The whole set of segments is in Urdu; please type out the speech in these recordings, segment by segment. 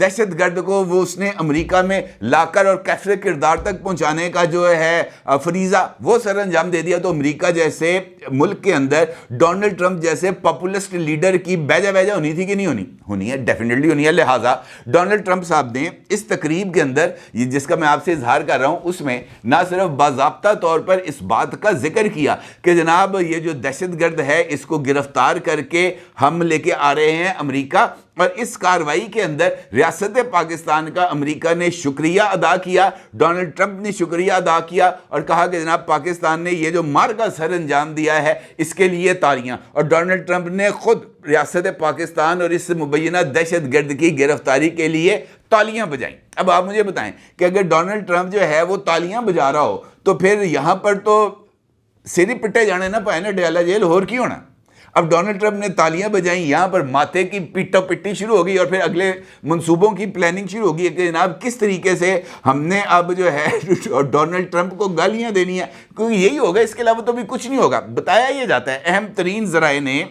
دہشت گرد کو وہ اس نے امریکہ میں لا کر اور کیفر کردار تک پہنچانے کا جو ہے فریضہ وہ سر انجام دے دیا. تو امریکہ جیسے ملک کے اندر ڈونلڈ ٹرمپ جیسے پاپولسٹ لیڈر کی بیجا ہونی تھی کہ نہیں ہونی ہے, ڈیفینیٹلی ہونی ہے. لہٰذا ڈونلڈ ٹرمپ صاحب نے اس تقریب کے اندر جس کا میں آپ سے اظہار کر رہا ہوں اس میں نہ صرف باضابطہ طور پر اس بات کا ذکر کیا کہ جناب یہ جو دہشت گرد ہے اس کو گرفتار کر کے ہم لے کے آ رہے ہیں امریکہ, اور اس کاروائی کے اندر ریاست پاکستان کا امریکہ نے شکریہ ادا کیا, ڈونلڈ ٹرمپ نے شکریہ ادا کیا اور کہا کہ جناب پاکستان نے یہ جو مار کا سر انجام دیا ہے اس کے لیے تالیاں. اور ڈونلڈ ٹرمپ نے خود ریاست پاکستان اور اس مبینہ دہشت گرد کی گرفتاری کے لیے تالیاں بجائیں. اب آپ مجھے بتائیں کہ اگر ڈونلڈ ٹرمپ جو ہے وہ تالیاں بجا رہا ہو تو پھر یہاں پر تو سری پٹے جانے نہ پائے نا ڈیالہ جیل, اور کی ہونا. اب ڈونلڈ ٹرمپ نے تالیاں بجائیں, یہاں پر ماتھے کی پیٹا پٹی شروع ہوگی اور پھر اگلے منصوبوں کی پلاننگ شروع ہوگی کہ جناب کس طریقے سے ہم نے اب جو ہے ڈونلڈ ٹرمپ کو گالیاں دینی ہیں, کیونکہ یہی ہوگا, اس کے علاوہ تو بھی کچھ نہیں ہوگا. بتایا یہ جاتا ہے, اہم ترین ذرائع نے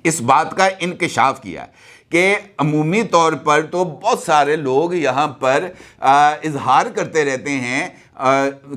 اس بات کا انکشاف کیا کہ عمومی طور پر تو بہت سارے لوگ یہاں پر اظہار کرتے رہتے ہیں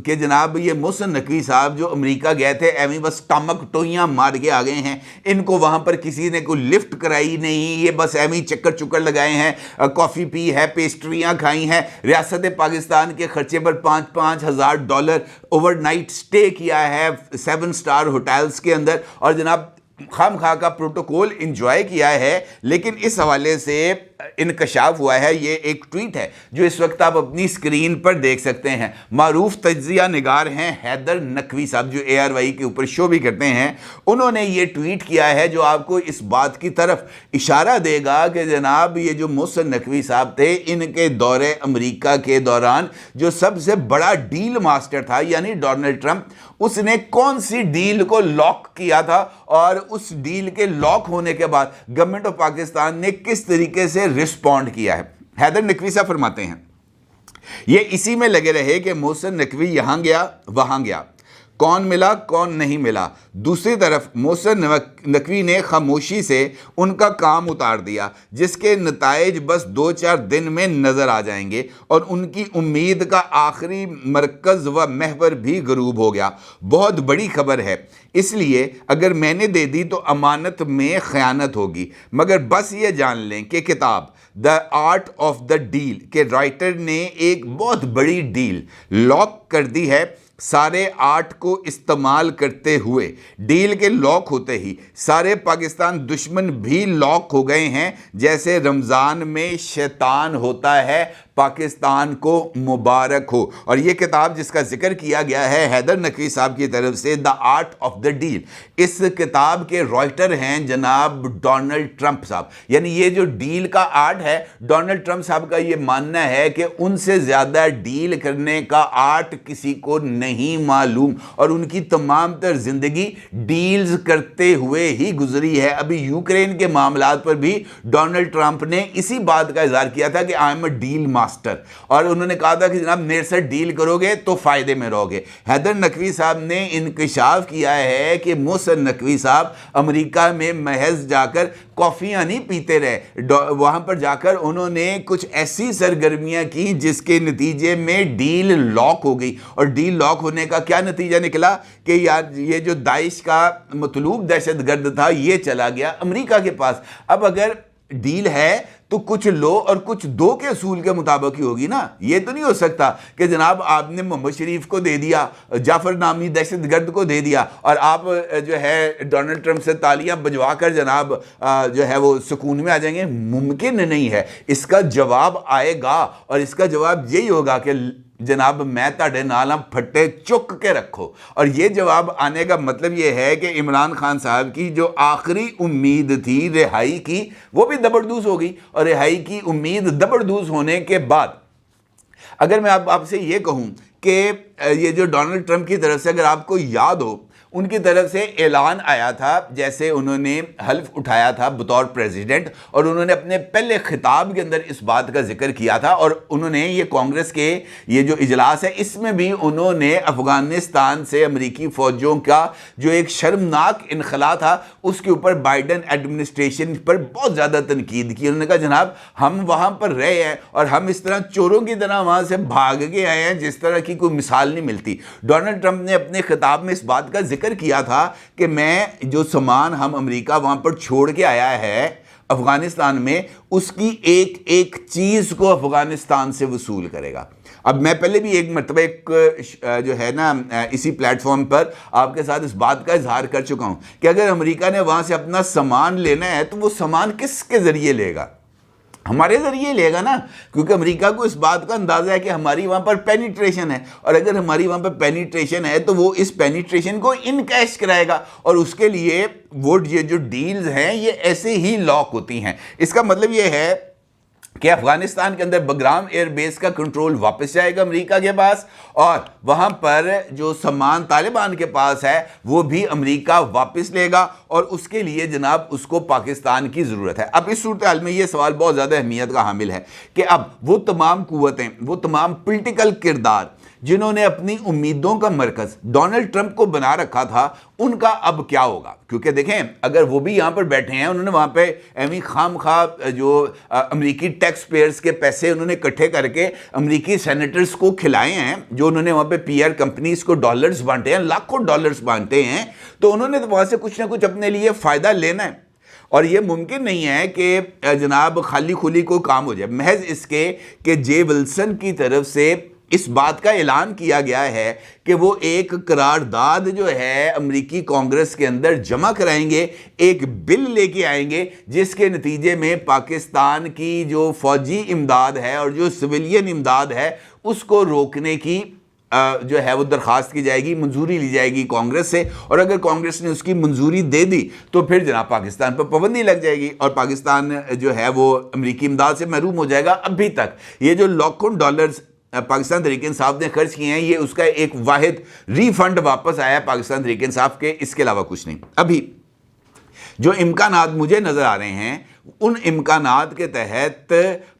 کہ جناب یہ محسن نقوی صاحب جو امریکہ گئے تھے ایویں بس ٹمک ٹوئیاں مار کے آ گئے ہیں, ان کو وہاں پر کسی نے کوئی لفٹ کرائی نہیں, یہ بس ایویں چکر چکر لگائے ہیں, کافی پی ہے, پیسٹریاں کھائی ہیں, ریاست پاکستان کے خرچے پر $5,000 اوور نائٹ سٹے کیا ہے 7 اسٹار ہوٹلز کے اندر, اور جناب خام خواہ کا پروٹوکول انجوائے کیا ہے. لیکن اس حوالے سے انکشاف ہوا ہے, یہ ایک ٹویٹ ہے جو اس وقت آپ اپنی سکرین پر دیکھ سکتے ہیں. معروف تجزیہ نگار ہیں حیدر نقوی صاحب جو ARY کے اوپر شو بھی کرتے ہیں, انہوں نے یہ ٹویٹ کیا ہے جو آپ کو اس بات کی طرف اشارہ دے گا کہ جناب یہ جو محسن نقوی صاحب تھے ان کے دورے امریکہ کے دوران جو سب سے بڑا ڈیل ماسٹر تھا یعنی ڈونلڈ ٹرمپ, اس نے کون سی ڈیل کو لاک کیا تھا اور اس ڈیل کے لاک ہونے کے بعد گورنمنٹ آف پاکستان نے کس طریقے سے رسپونڈ کیا ہے. حیدر نقوی صاحب فرماتے ہیں یہ اسی میں لگے رہے کہ محسن نقوی یہاں گیا وہاں گیا, کون ملا کون نہیں ملا. دوسری طرف محسن نقوی نے خاموشی سے ان کا کام اتار دیا جس کے نتائج بس 2-4 دن میں نظر آ جائیں گے, اور ان کی امید کا آخری مرکز و محور بھی غروب ہو گیا. بہت بڑی خبر ہے, اس لیے اگر میں نے دے دی تو امانت میں خیانت ہوگی. مگر بس یہ جان لیں کہ کتاب the art of the deal کے رائٹر نے ایک بہت بڑی ڈیل لاک کر دی ہے. سارے آرٹ کو استعمال کرتے ہوئے ڈیل کے لاک ہوتے ہی سارے پاکستان دشمن بھی لاک ہو گئے ہیں, جیسے رمضان میں شیطان ہوتا ہے. پاکستان کو مبارک ہو. اور یہ کتاب جس کا ذکر کیا گیا ہے حیدر نقوی صاحب کی طرف سے, the art of the deal, اس کتاب کے رائٹر ہیں جناب ڈونلڈ ٹرمپ صاحب. یعنی یہ جو ڈیل کا آرٹ ہے, ڈونلڈ ٹرمپ صاحب کا یہ ماننا ہے کہ ان سے زیادہ ڈیل کرنے کا آرٹ کسی کو نہیں معلوم, اور ان کی تمام تر زندگی ڈیلز کرتے ہوئے ہی گزری ہے. ابھی یوکرین کے معاملات پر بھی ڈونلڈ ٹرمپ نے اسی بات کا اظہار کیا تھا کہ I am a deal master, اور انہوں نے کہا تھا کہ جناب میرے سے ڈیل کرو گے تو فائدے میں رہو گے. حیدر نقوی صاحب نے انکشاف کیا ہے کہ محسن نقوی صاحب امریکہ میں محض جا کر کافیاں نہیں پیتے رہے, وہاں پر جا کر انہوں نے کچھ ایسی سرگرمیاں کی جس کے نتیجے میں ڈیل لاک ہو گئی. اور ڈیل لاک ہونے کا کیا نتیجہ نکلا کہ یار یہ جو داعش کا مطلوب دہشت گرد تھا یہ چلا گیا امریکہ کے پاس. اب اگر ڈیل ہے تو کچھ لو اور کچھ دو کے اصول کے مطابق ہی ہوگی نا. یہ تو نہیں ہو سکتا کہ جناب آپ نے محمد شریف کو دے دیا, جعفر نامی دہشت گرد کو دے دیا, اور آپ جو ہے ڈونلڈ ٹرمپ سے تالیاں بجوا کر جناب جو ہے وہ سکون میں آ جائیں گے. ممکن نہیں ہے. اس کا جواب آئے گا, اور اس کا جواب یہی ہوگا کہ جناب میں تاڑے نالا پھٹے چک کے رکھو. اور یہ جواب آنے کا مطلب یہ ہے کہ عمران خان صاحب کی جو آخری امید تھی رہائی کی وہ بھی دبردوز ہو گئی, اور رہائی کی امید دبردوز ہونے کے بعد اگر میں آپ سے یہ کہوں کہ یہ جو ڈونلڈ ٹرمپ کی طرف سے اگر آپ کو یاد ہو ان کی طرف سے اعلان آیا تھا، جیسے انہوں نے حلف اٹھایا تھا بطور پریزیڈنٹ، اور انہوں نے اپنے پہلے خطاب کے اندر اس بات کا ذکر کیا تھا، اور انہوں نے یہ کانگریس کے یہ جو اجلاس ہے اس میں بھی انہوں نے افغانستان سے امریکی فوجوں کا جو ایک شرمناک انخلا تھا اس کے اوپر بائیڈن ایڈمنسٹریشن پر بہت زیادہ تنقید کی۔ انہوں نے کہا جناب ہم وہاں پر رہے ہیں اور ہم اس طرح چوروں کی طرح وہاں سے بھاگ کے آئے ہیں جس طرح کی کوئی مثال نہیں ملتی۔ ڈونلڈ ٹرمپ نے اپنے خطاب میں اس بات کا ذکر کیا تھا کہ میں جو سامان ہم امریکہ وہاں پر چھوڑ کے آیا ہے افغانستان میں، اس کی ایک ایک چیز کو افغانستان سے وصول کرے گا۔ اب میں پہلے بھی ایک مرتبہ ایک جو ہے نا اسی پلیٹ فارم پر آپ کے ساتھ اس بات کا اظہار کر چکا ہوں کہ اگر امریکہ نے وہاں سے اپنا سامان لینا ہے تو وہ سامان کس کے ذریعے لے گا؟ ہمارے ذریعے لے گا نا، کیونکہ امریکہ کو اس بات کا اندازہ ہے کہ ہماری وہاں پر پینیٹریشن ہے، اور اگر ہماری وہاں پر پینیٹریشن ہے تو وہ اس پینیٹریشن کو انکیش کرائے گا، اور اس کے لیے وہ یہ جو ڈیلز ہیں یہ ایسے ہی لاک ہوتی ہیں۔ اس کا مطلب یہ ہے کہ افغانستان کے اندر بگرام ایئر بیس کا کنٹرول واپس جائے گا امریکہ کے پاس، اور وہاں پر جو سامان طالبان کے پاس ہے وہ بھی امریکہ واپس لے گا، اور اس کے لیے جناب اس کو پاکستان کی ضرورت ہے۔ اب اس صورتحال میں یہ سوال بہت زیادہ اہمیت کا حامل ہے کہ اب وہ تمام قوتیں، وہ تمام پولیٹیکل کردار جنہوں نے اپنی امیدوں کا مرکز ڈونلڈ ٹرمپ کو بنا رکھا تھا، ان کا اب کیا ہوگا؟ کیونکہ دیکھیں اگر وہ بھی یہاں پر بیٹھے ہیں، انہوں نے وہاں پہ ایویں خام خواہ جو امریکی ٹیکس پیئرز کے پیسے انہوں نے اکٹھے کر کے امریکی سینیٹرز کو کھلائے ہیں، جو انہوں نے وہاں پہ پی آر کمپنیز کو ڈالرز بانٹے ہیں، لاکھوں ڈالرز بانٹے ہیں، تو انہوں نے وہاں سے کچھ نہ کچھ اپنے لیے فائدہ لینا ہے، اور یہ ممکن نہیں ہے کہ جناب خالی کھلی کو کام ہو جائے، محض اس کے کہ جے ولسن کی طرف سے اس بات کا اعلان کیا گیا ہے کہ وہ ایک قرارداد جو ہے امریکی کانگریس کے اندر جمع کرائیں گے، ایک بل لے کے آئیں گے جس کے نتیجے میں پاکستان کی جو فوجی امداد ہے اور جو سویلین امداد ہے اس کو روکنے کی جو ہے وہ درخواست کی جائے گی، منظوری لی جائے گی کانگریس سے، اور اگر کانگریس نے اس کی منظوری دے دی تو پھر جناب پاکستان پر پابندی لگ جائے گی اور پاکستان جو ہے وہ امریکی امداد سے محروم ہو جائے گا۔ ابھی تک یہ جو لاکھوں ڈالرز پاکستان تحریک انصاف نے خرچ کیے ہیں، یہ اس کا ایک واحد ری فنڈ واپس آیا ہے پاکستان تحریک انصاف کے، اس کے علاوہ کچھ نہیں۔ ابھی جو امکانات مجھے نظر آ رہے ہیں ان امکانات کے تحت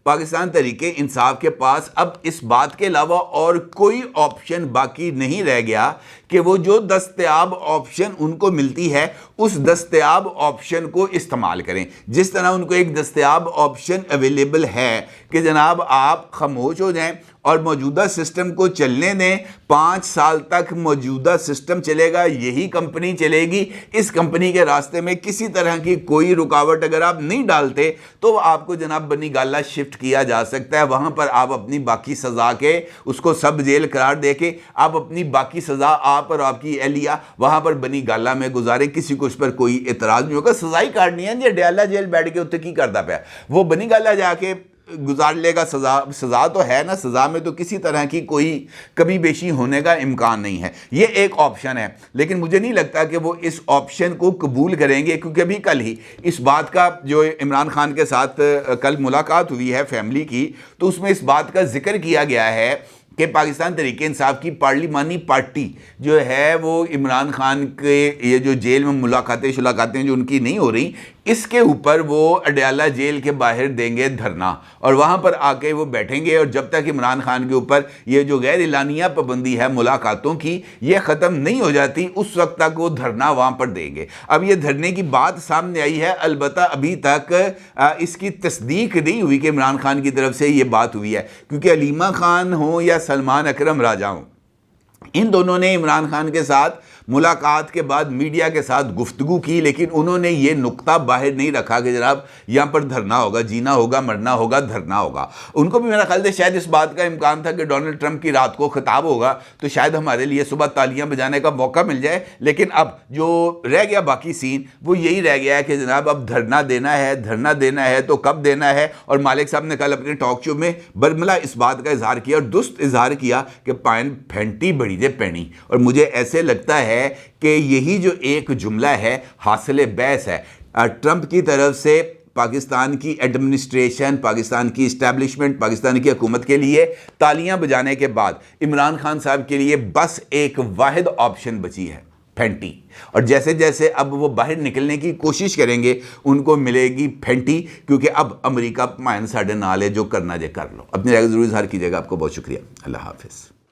پاکستان تحریک انصاف کے پاس اب اس بات کے علاوہ اور کوئی آپشن باقی نہیں رہ گیا کہ وہ جو دستیاب آپشن ان کو ملتی ہے اس دستیاب آپشن کو استعمال کریں۔ جس طرح ان کو ایک دستیاب آپشن اویلیبل ہے کہ جناب آپ خاموش ہو جائیں اور موجودہ سسٹم کو چلنے دیں، 5 سال تک موجودہ سسٹم چلے گا، یہی کمپنی چلے گی، اس کمپنی کے راستے میں کسی طرح کی کوئی رکاوٹ اگر آپ نہیں ڈالتے تو آپ کو جناب بنی گالہ شفٹ کیا جا سکتا ہے، وہاں پر آپ اپنی باقی سزا کے اس کو سب جیل قرار دے کے آپ اپنی باقی سزا آپ اور آپ کی اہلیہ وہاں پر بنی گالہ میں گزارے، کسی کو اس پر کوئی اعتراض نہیں ہوگا۔ سزا ہی کاٹنی ہے، یہ ڈیالہ جیل بیٹھ کے اتنے کی کرتا پیا، وہ بنی گالہ جا کے گزار لے گا سزا۔ سزا تو ہے نا، سزا میں تو کسی طرح کی کوئی کمی بیشی ہونے کا امکان نہیں ہے، یہ ایک آپشن ہے، لیکن مجھے نہیں لگتا کہ وہ اس آپشن کو قبول کریں گے، کیونکہ ابھی کل ہی اس بات کا جو عمران خان کے ساتھ کل ملاقات ہوئی ہے فیملی کی، تو اس میں اس بات کا ذکر کیا گیا ہے کہ پاکستان تحریک انصاف کی پارلیمانی پارٹی جو ہے وہ عمران خان کے یہ جو جیل میں ملاقاتیں جو ان کی نہیں ہو رہی، اس کے اوپر وہ اڈیالہ جیل کے باہر دیں گے دھرنا، اور وہاں پر آ کے وہ بیٹھیں گے، اور جب تک عمران خان کے اوپر یہ جو غیر اعلانیہ پابندی ہے ملاقاتوں کی یہ ختم نہیں ہو جاتی اس وقت تک وہ دھرنا وہاں پر دیں گے۔ اب یہ دھرنے کی بات سامنے آئی ہے، البتہ ابھی تک اس کی تصدیق نہیں ہوئی کہ عمران خان کی طرف سے یہ بات ہوئی ہے، کیونکہ علیمہ خان ہوں یا سلمان اکرم راجہ ہوں، ان دونوں نے عمران خان کے ساتھ ملاقات کے بعد میڈیا کے ساتھ گفتگو کی، لیکن انہوں نے یہ نقطہ باہر نہیں رکھا کہ جناب یہاں پر دھرنا ہوگا، جینا ہوگا، مرنا ہوگا، دھرنا ہوگا۔ ان کو بھی میرا خیال ہے شاید اس بات کا امکان تھا کہ ڈونلڈ ٹرمپ کی رات کو خطاب ہوگا تو شاید ہمارے لیے صبح تالیاں بجانے کا موقع مل جائے، لیکن اب جو رہ گیا باقی سین وہ یہی رہ گیا ہے کہ جناب اب دھرنا دینا ہے، دھرنا دینا ہے تو کب دینا ہے۔ اور مالک صاحب نے کل اپنے ٹاک شو میں برملا اس بات کا اظہار کیا اور درست اظہار کیا کہ پائن پھینٹی بڑی دے پینی، اور مجھے ایسے لگتا ہے کہ یہی جو ایک جملہ ہے حاصل بحث ہے ٹرمپ کی طرف سے پاکستان کی ایڈمنسٹریشن، پاکستان کی اسٹیبلشمنٹ، پاکستان کی حکومت کے لیے تالیاں بجانے کے بعد عمران خان صاحب کے لیے بس ایک واحد آپشن بچی ہے، پھینٹی. اور جیسے جیسے اب وہ باہر نکلنے کی کوشش کریں گے ان کو ملے گی پھینٹی, کیونکہ اب امریکہ مائن ساڑھے نال ہے, جو کرنا جے کر لو. اپنی رائے ضرور اظہار کیجیے گا. آپ کو بہت شکریہ. اللہ حافظ.